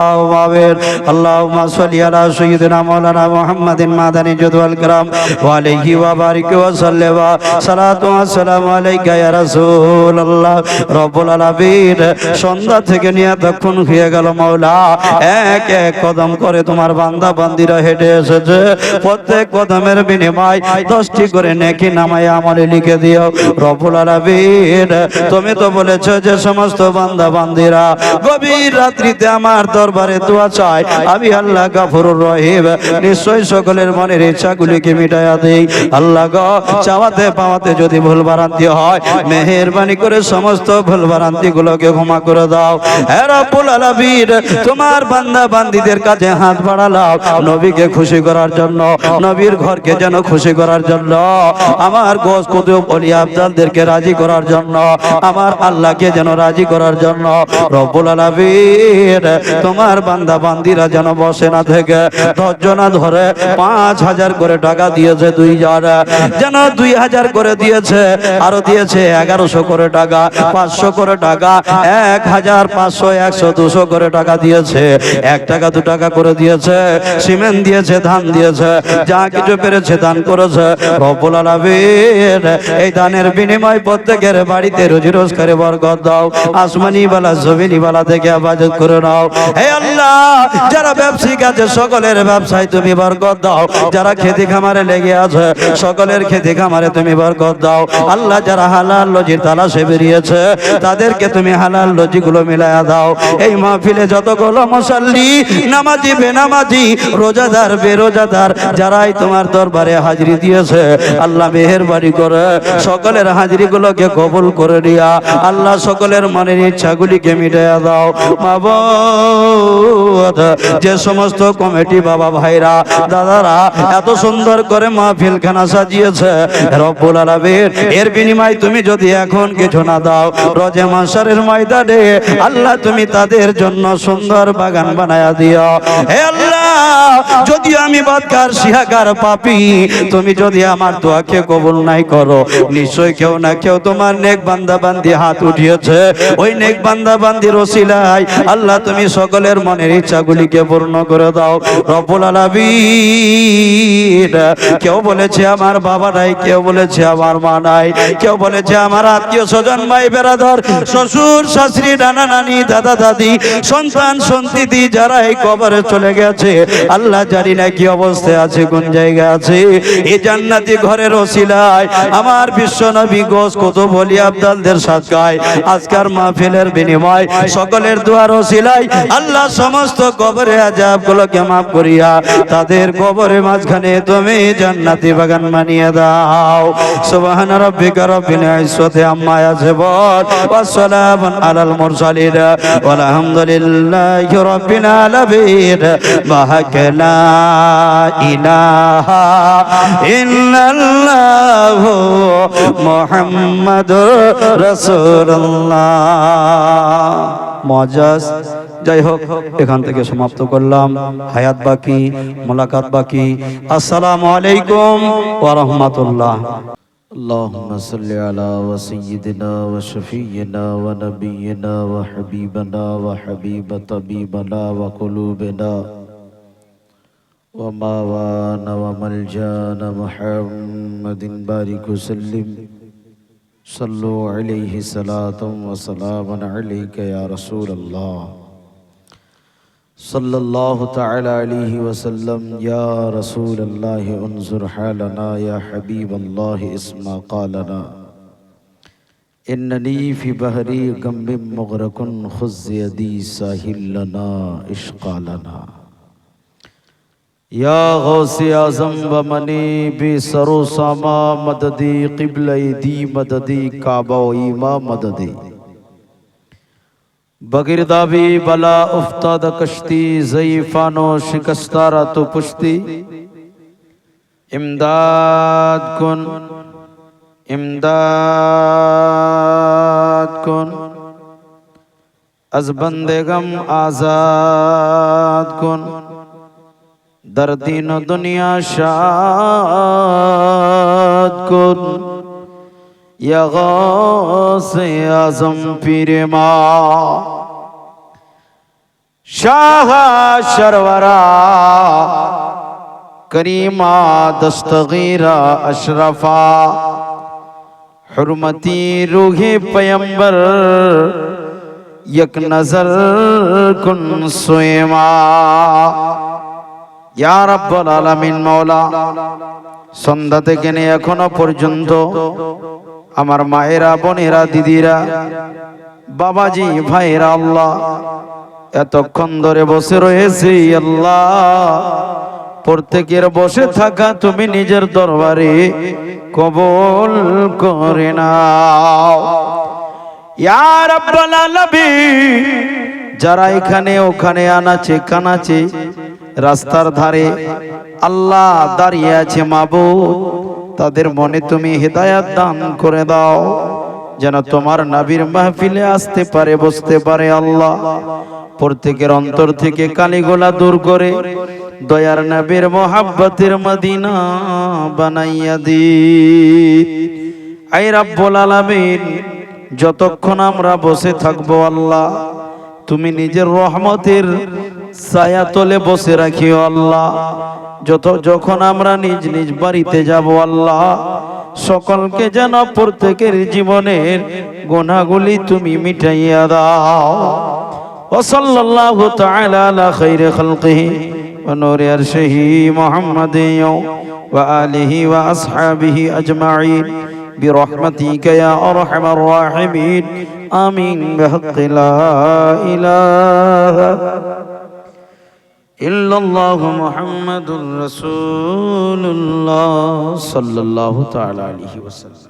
اللهم صل على سيدنا مولانا محمد মাদানী জুদওয়াল کرام ওয়ালাইহি ওয়া বারিক ওয়া সাল্লাম সালাতু ওয়া সালামু আলাইকা ইয়া রাসূলুল্লাহ রব্বুল আলামিন সন্ধ্যা থেকে নিয়ে তখন হয়ে গেল মাওলা এক এক কদম করে তোমার বান্দা বান্দীরা হেঁটে এসেছে প্রত্যেক কদমের বিনিময় 10টি করে নেকি নামায়ে আমলে লিখে দিও রব্বুল আলামিন তুমি তো বলেছো যে সমস্ত বান্দা বান্দীরা গভীর রাত্রিতে আমার দরবারে দোয়া চাই আমি আল্লাহ গফুরুর রহিম নিশ্চয় সকলের মনের ইচ্ছাগুলিকে মিটাইয়া দেই আল্লাহ গো চাওয়াতে পাওয়াতে যদি ভুল ভ্রান্তি হয় মেহেরবানি করে সমস্ত ভুল ভ্রান্তিগুলোকে ক্ষমা করে দাও হে রব্বুল আলামিন তোমার বান্দা বান্দীদের কাছে হাত বাড়ালাও নবীকে খুশি করার জন্য নবীর ঘরকে যেন খুশি করার জন্য আমার গোস কুতুব ওলি আফজালদেরকে রাজি করার জন্য আমার আল্লাহকে যেন রাজি করার জন্য রব্বুল আলামিন তোমার বান্দা বান্দীরা যেন বসে না থেকে ধৈর্য না ধরে 5000 করে টাকা দিয়েছে 2000 যেন 2000 করে দিয়েছে আরো দিয়েছে 1100 করে টাকা 500 করে টাকা 1500 100 200 করে টাকা দিয়েছে 1 টাকা 2 টাকা করে দিয়েছে সিমেন্ট দিয়েছে ধান দিয়েছে যা কিছু পেরেছে দান করেছে রব্বুল আলামিন এই দানের বিনিময় প্রত্যেকের বাড়িতে রুজি রোজগারে বরকত দাও আসমানি বালা জমিনি বালা থেকে হেফাজত করে নাও হে আল্লাহ যারা ব্যবসায়িক আছে সকলের ব্যবসায় তুমি বরকত দাও যারা খেতে খামারে লেগে আছে সকলের খেতে খামারে তুমি বরকত দাও আল্লাহ যারা হালাল রুজির তালাশে বেরিয়েছে তাদেরকে তুমি হালাল রুজিগুলো মিলায়া দাও এই মাহফিলে যতগুলো মুসাল্লি নামাজি বেনামাজি রোজাদার বেরোজাদার যারাই তোমার দরবারে হাজিরি দিয়েছে আল্লাহ মেহেরবানি করে সকলের হাজিরিগুলোকে কবুল করে দিয়া আল্লাহ সকলের মনের ইচ্ছাগুলিকে মিটাইয়া দাও মাবুদ যে সমস্ত কমিটি বাবা ভাইরা দাদারা এত সুন্দর করে মাহফিল খানা সাজিয়েছে রব্বুল আলামিন এর বিনিময় তুমি যদি এখন কিছু না দাও রোজে মাশারের ময়দানে আল্লাহ তুমি তাদের জন্য সুন্দর বাগান বানায়া দিও হে আল্লাহ যদি আমি বদকার শিহাকার পাপী তুমি যদি আমার দোয়াকে কবুল নাই করো নিশ্চয় কেউ না কেউ তোমার নেক বান্দা বান্দি হাত উঠিয়েছে ওই নেক বান্দা বান্দির ওসিলায় আল্লাহ তুমি সকলের মনের ইচ্ছাগুলিকে পূর্ণ করে দাও রব্বুল আলামিন কেউ বলেছে আমার বাবা নাই কেউ বলেছে আমার মা নাই কেউ বলেছে আমার আত্মীয় স্বজন ভাই বেরাদর শ্বশুর শাশুড়ি নানা নানি দাদা দাদি সন্তান সন্ততি যারা এই কবরে চলে গেছে আল্লাহ জানি না কি অবস্থায় আছে কোন জায়গায় আছে এই জান্নাতি ঘরের ওসিলায় আমার বিশ্ব নবী গোস কুতুব ওলি আফজালদের সাদকায় আজকের মাহফিলের বিনিময় সকলের দুয়ার ওসিলায় আল্লাহ সমস্ত কবরে আযাবগুলোকে maaf করিয়া তাদের কবরের মাঝখানে তুমি জান্নাতি বাগান বানিয়ে দাও সুবহান রাব্বিকা রব্বিল ইজ্জাতি আম্মা ইয়াসিফুন ওয়া সালামুন আলাল মুরসালিন ওয়াল হামদুলিল্লাহি রাব্বিল আলামিন বাহাকলা ইলাহা ইল্লাল্লাহু মুহাম্মাদুর রাসূলুল্লাহ মুআজ্জাজ যাই হোক এখান থেকে সমাপ্ত করলাম হায়াত বাকি মোলাকাত বাকি আসসালামু আলাইকুম ওয়া রাহমাতুল্লাহ اللهم صل على سيدنا وشفينا ونبينا وحبيبنا وحبيب طبيبنا وقلوبنا وماوانا وملجانا محمد بارك وسلم صلوا عليه صلاة وسلام عليك يا رسول الله صلى الله تعالى عليه وسلم يا رسول الله انظر حالنا يا حبيب الله اسمع قالنا إنني في بحري غم مغرق خذ يدي ساحل لنا اشقى لنا يا غوث اعظم ومني بسرو ساما مددي قبلة دی مددي کعبہ و ایما مددي بگردابی بلا افتاد کشتی ضعیفانو شکستارا تو پشتی امداد کن امداد کن از بندگم آزاد کن در دین و دنیا شاد کن یا غوث اعظم پیر ما शाह शरवरा करीमा दस्तगीरा अशरफा हुर्मती रूहे पैगंबर एक नजर कुन सुएमा या रब्बुल आलामीन मौला সন্ধ্যা থেকে নিয়ে এখনো পর্যন্ত আমার মায়েরা বোনেরা দিদিরা বাবাজি ভাইরা আল্লাহ এতক্ষণ ধরে বসে রয়েছে আল্লাহ প্রত্যেকের বসে থাকা তুমি নিজের দরবারে কবুল করে নাও ইয়া রাব্বাল আলামিন যারা এখানে ওখানে আনাচে কানাচে রাস্তার ধারে আল্লাহ দাঁড়িয়ে আছে মাবুদ তাদের মনে তুমি হেদায়েত দান করে দাও যেন তোমার নবীর মাহফিলে আসতে পারে বসতে পারে আল্লাহ প্রত্যেকের অন্তর থেকে কালিগোলা দূর করে দয়ার নবীর মোহাব্বতের মদিনা বানাইয়া দি আই রাব্বুল আলামিন যতক্ষণ আমরা বসে থাকবো আল্লাহ তুমি নিজের রহমতের ছায়া তলে বসে রাখিও আল্লাহ যখন আমরা নিজ নিজ বাড়িতে যাব আল্লাহ সকলকে যেন প্রত্যেকের জীবনের গুনাহগুলি তুমি মিটাইয়া দাও ওয়া সাল্লাল্লাহু তাআলা আলা খাইরি খালকিহি ওয়া নূরি আরশিহি মুহাম্মাদিন ওয়া আলিহি ওয়া আসহাবিহি আজমাইন برحمتك يا أرحم الراحمين آمين بحق لا إله إلا الله محمد رسول الله صلى الله تعالى عليه وسلم